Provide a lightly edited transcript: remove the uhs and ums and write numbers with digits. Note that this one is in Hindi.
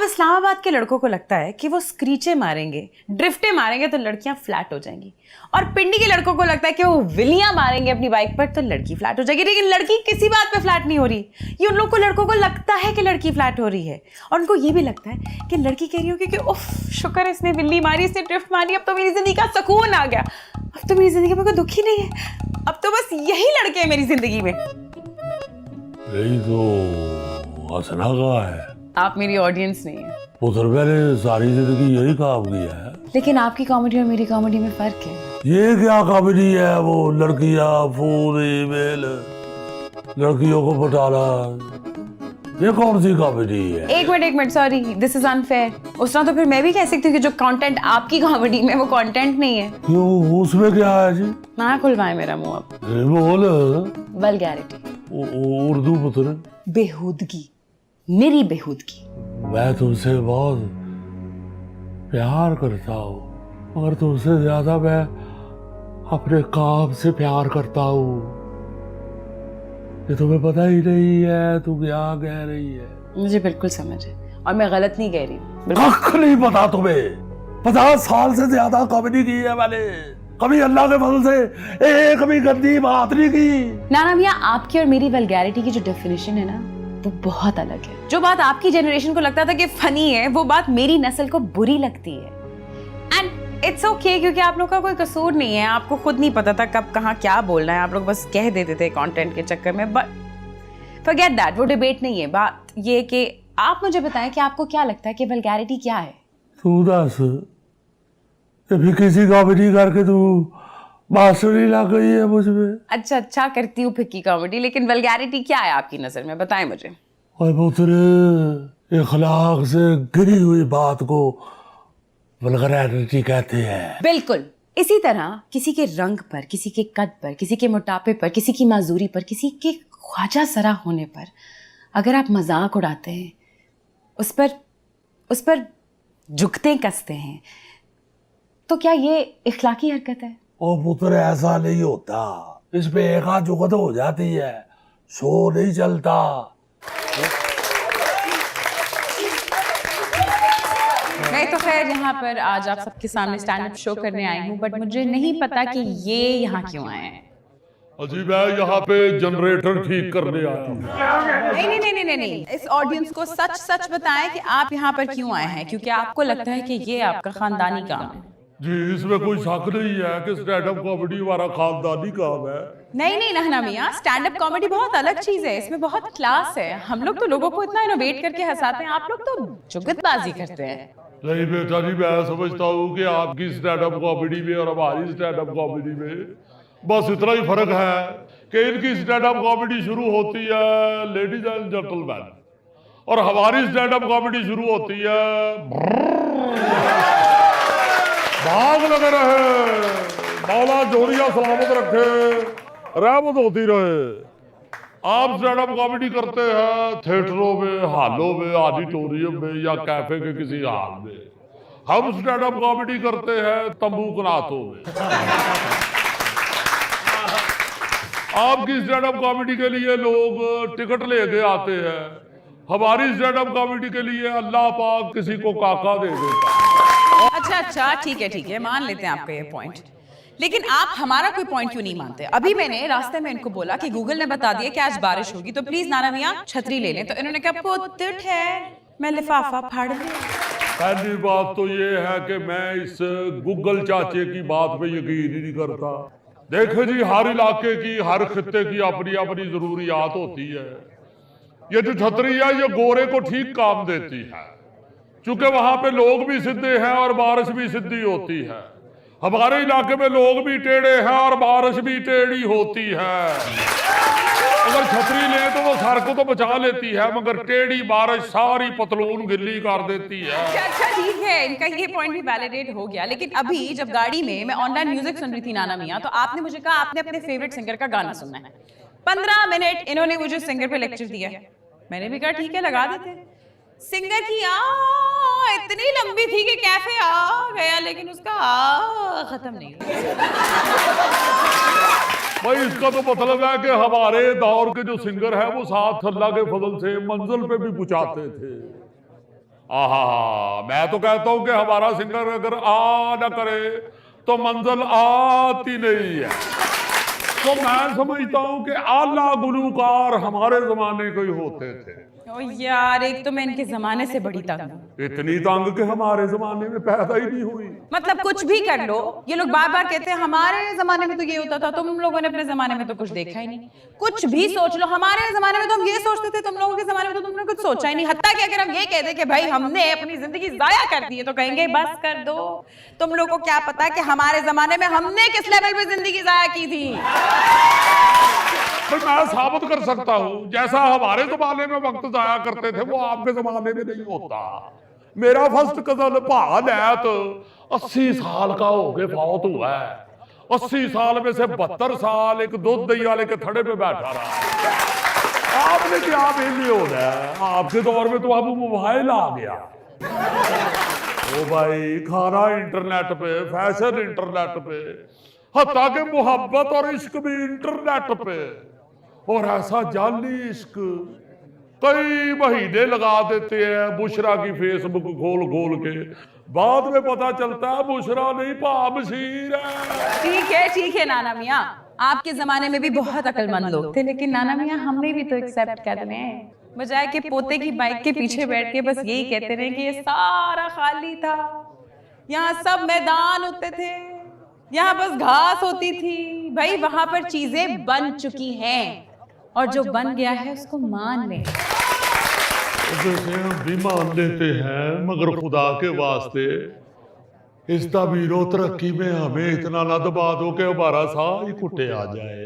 इस्लामाबाद के लड़कों को लगता है कि वो स्क्रीचे मारेंगे, ड्रिफ्टे मारेंगे तो लड़कियां फ्लैट हो जाएंगी, और पिंडी के लड़कों को लगता है कि वो विलियां मारेंगे अपनी बाइक पर तो लड़की फ्लैट हो जाएगी। लेकिन लड़की किसी बात पे फ्लैट नहीं हो रही। ये उन लोग को लड़कों को लगता है कि लड़की फ्लैट हो रही है, और उनको ये भी लगता है कि लड़की कह रही होगी कि उफ शुक्र है इसने विल्ली मारी, इसने ड्रिफ्ट मारी, अब तो मेरी जिंदगी का सुकून आ गया, अब तो मेरी जिंदगी में कोई दुख ही नहीं है, अब तो बस यही लड़के हैं मेरी जिंदगी में। यही तो हंसना का है। आप मेरी ऑडियंस नहीं है। उधर मैंने सारी जिंदगी यही काम किया है। लेकिन आपकी कॉमेडी और मेरी कॉमेडी में फर्क है। ये क्या कॉमेडी है? वो लड़कियां फोन ईमेल, लड़कियों को पटाना, ये कौन सी कॉमेडी है? एक minute sorry, this is unfair. उस तरह तो फिर मैं भी कह सकती हूँ कि जो कंटेंट आपकी कॉमेडी में वो कंटेंट नहीं है। क्यों, उसमें क्या है जी? ना खुलवाए मेरा मुंह अब। बोल। वल्गैरिटी, उर्दू पुत्र। बेहूदगी, मेरी बेहूदगी। मैं तुमसे बहुत प्यार करता हूँ, मगर तुमसे ज्यादा मैं अपने काम से प्यार करता हूँ। ये तुम्हें पता ही नहीं है तू क्या कह रही है। मुझे बिल्कुल समझ है, और मैं गलत नहीं कह रही हूँ। कख नहीं पता तुम्हें। 50 साल से ज्यादा कॉमेडी की है मैंने, कभी अल्लाह के फजल से एक भी गंदी बात नहीं की। नाना मियाँ, आपकी और मेरी वल्गैरिटी की जो डेफिनेशन है ना, वो बहुत अलग है। जो बात आपकी जनरेशन को लगता था कि फनी है, वो बात मेरी नस्ल को बुरी लगती है। एंड इट्स ओके, क्योंकि आप लोग का कोई कसूर नहीं है। आपको खुद नहीं पता था कब कहाँ क्या बोलना है, आप लोग बस कह देते थे कंटेंट के चक्कर में। बट फॉरगेट दैट, वो डिबेट नहीं है। बात ये कि आप मुझे बताएं कि आपको क्या लगता है कि वल्गैरिटी क्या है। तू दस, फिर किसी कॉमेडी करके तू मास्टरी ला गई है मुझ में। अच्छा करती हूँ फिक्की कॉमेडी, लेकिन वल्गैरिटी क्या है आपकी नजर में, बताएं मुझे। और पुत्र, इखलाक से गिरी हुई बात को वल्गैरिटी कहते हैं। बिल्कुल इसी तरह किसी के रंग पर, किसी के कद पर, किसी के मोटापे पर, किसी की माजूरी पर, किसी के ख्वाजा सरा होने पर अगर आप मजाक उड़ाते हैं, उस पर झुकते कसते हैं, तो क्या ये इखलाकी हरकत है? ओ पुत्र, ऐसा नहीं होता। इसमें एक आध जुगत हो जाती है, शो नहीं चलता। मैं तो खैर यहाँ पर आज आप सबके सामने स्टैंड अप शो करने आई हूँ, बट मुझे नहीं पता कि ये यहाँ क्यों आए हैं। अजी मैं यहाँ पे जनरेटर ठीक करने आया हूँ। नहीं, इस ऑडियंस को सच सच बताएं कि आप यहाँ पर क्यों आए हैं, क्योंकि आपको लगता है कि ये आपका खानदानी काम है। जी, इसमें कोई शक नहीं है कि स्टैंड अप कॉमेडी हमारा खानदानी काम है। नहीं नहना मियाँ, स्टैंड अप कॉमेडी बहुत अलग चीज है, इसमें बहुत क्लास है। हम लोग तो लोगों को इतना इनोवेट करके हंसाते हैं, आप लोग तो जुगतबाजी करते हैं। नहीं बेटा जी, मैं समझता हूँ कि आपकी स्टैंड अप कॉमेडी में और हमारी स्टैंड अप कॉमेडी में बस इतना ही फर्क है कि इनकी स्टैंड अप कॉमेडी शुरू होती है लेडीज एंड जेंटलमैन, और हमारी स्टैंड अप कॉमेडी शुरू होती है भाग लगे रहे, मौला जोरिया सलामत रखे, रहमत होती रहे। आप स्टैंड अप कॉमेडी करते हैं थिएटरों में, हॉलों में, ऑडिटोरियम में या कैफे के किसी हॉल में। हम स्टैंड अप कॉमेडी करते हैं तंबूकनाथों में। आपकी स्टैंड अप कॉमेडी के लिए लोग टिकट लेके आते हैं, हमारी स्टैंड अप कॉमेडी के लिए अल्लाह पाक किसी को काका दे देता है। अच्छा ठीक है, मान लेते हैं आपका ये पॉइंट, लेकिन आप हमारा कोई पॉइंट क्यों नहीं मानते? अभी मैंने रास्ते में इनको बोला कि गूगल ने बता दिया कि आज बारिश होगी, तो प्लीज नाना मियाँ छतरी ले लें, तो इन्होंने कहा पुत है, मैं लिफाफा फाड़ दिया। पहली बात तो ये है कि मैं इस गूगल चाचे की बात पे यकीन ही नहीं करता। देखो जी, हर इलाके की, हर खित्ते की अपनी अपनी जरूरियात होती है। ये जो छतरी है ये गोरे को ठीक काम देती है, क्योंकि वहां पे लोग भी सीधे हैं और बारिश भी सीधी होती है। हमारे इलाके में लोग भी टेढ़े हैं और बारिश भी टेढ़ी होती है। अगर छतरी ले तो वो सर को तो बचा लेती है, मगर टेढ़ी बारिश सारी पतलून गिल्ली कर देती है। अच्छा ठीक है, इनका ये पॉइंट भी वैलिडेट हो गया। लेकिन अभी जब गाड़ी में मैं ऑनलाइन म्यूजिक सुन रही थी नाना मियाँ, तो आपने मुझे कहा आपने अपने फेवरेट सिंगर का गाना सुनना है। 15 मिनट इन्होंने मुझे सिंगर पे लेक्चर दिया। मैंने भी कहा ठीक है लगा देते। सिंगर की इतनी लंबी थी कि कैफे आ गया, लेकिन उसका खत्म नहीं हुआ। भाई इसका तो मतलब है कि हमारे दौर के जो सिंगर है वो साथ अल्लाह के फजल से मंजिल पे भी पहुंचाते थे। आहा, मैं तो कहता हूं कि हमारा सिंगर अगर आ ना करे तो मंजिल आती नहीं है। तो मैं समझता हूं कि आला गुलूकार हमारे जमाने के ही होते थे। ओ यार, एक तो मैं इनके जमाने से बड़ी तंग हूँ। इतनी तंग के हमारे जमाने में पैदा ही नहीं हुई। मतलब कुछ भी कर लो, ये लोग बार बार कहते हैं हमारे जमाने में तो ये होता था, तुम लोगों ने अपने जमाने में तो कुछ देखा ही नहीं। कुछ भी सोच लो, हमारे जमाने में तो हम ये सोचते थे, तुम लोगों के जमाने में तो तुमने कुछ सोचा ही नहीं। हत्ता कि अगर हम ये कहते कि भाई हमने अपनी जिंदगी जाया कर दी है, तो कहेंगे बस कर दो, तुम लोग को क्या पता कि हमारे जमाने में हमने किस लेवल पे जिंदगी जाया की थी। तो मैं साबित कर सकता हूं, जैसा हमारे जमाने में वक्त जाया करते थे वो आपके जमाने में नहीं होता। मेरा फर्स्ट कजन भाल है तो 80 साल का हो गए फौत हुआ है। 80 साल में से 72 साल एक दूध दही वाले के थड़े पे बैठा रहा। आपने क्या बेली होना है, आपके दौर में तो अब मोबाइल आ गया। ओ भाई, खाना इंटरनेट पे, फैशन इंटरनेट पे, हत्ता के मोहब्बत और इश्क भी इंटरनेट पे। और ऐसा जाली इश्क कई महीने लगा देते हैं बुशरा की फेसबुक खोल खोल के, बाद में पता चलता है बुशरा नहीं पाबशीर है। ठीक है नाना मियाँ, आपके जमाने में भी बहुत अक्लमंद लोग थे, लेकिन नाना मियाँ हमें भी तो एक्सेप्ट कर रहे हैं, बजाय कि पोते की बाइक के पीछे बैठ के बस यही कहते रहे कि ये सारा खाली था, यहाँ सब मैदान होते थे, यहाँ बस घास होती थी। भाई वहां पर चीजें बन चुकी हैं, और जो बन गया है उसको मान ले। हम भी मान लेते हैं, मगर खुदा के वास्ते इस तबीरो तरक्की में हमें इतना ना दबा दो कि हमारा साह ही कुटे आ जाए।